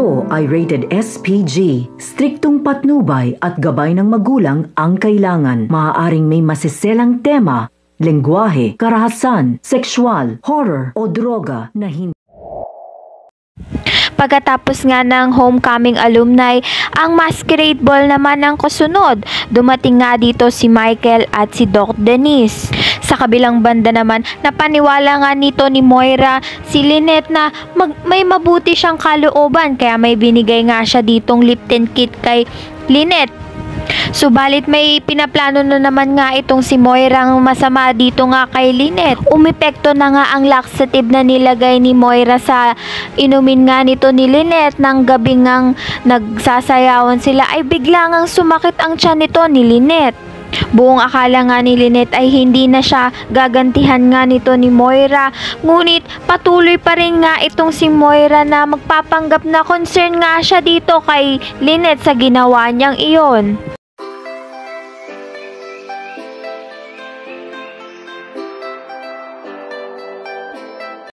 Ito ay rated SPG. Striktong patnubay at gabay ng magulang ang kailangan. Maaaring may masiselang tema, lengguwahe, karahasan, sexual, horror o droga na hindi. Pagkatapos nga ng homecoming alumni, ang masquerade ball naman ang kasunod. Dumating nga dito si Michael at si Doc Denise. Sa kabilang banda naman, napaniwala nga nito ni Moira si Lynette na may mabuti siyang kalooban, kaya may binigay nga siya ditong Lipton kit kay Lynette. Subalit may pinaplano na naman nga itong si Moira ang masama dito nga kay Lynette. Umepekto na nga ang laxative na nilagay ni Moira sa inumin nga nito ni Lynette. Nang gabi ngang nagsasayawan sila ay bigla ngang sumakit ang tiyan nito ni Lynette. Buong akala nga ni Lynette ay hindi na siya gagantihan nga nito ni Moira. Ngunit patuloy pa rin nga itong si Moira na magpapanggap na concern nga siya dito kay Lynette sa ginawa niyang iyon.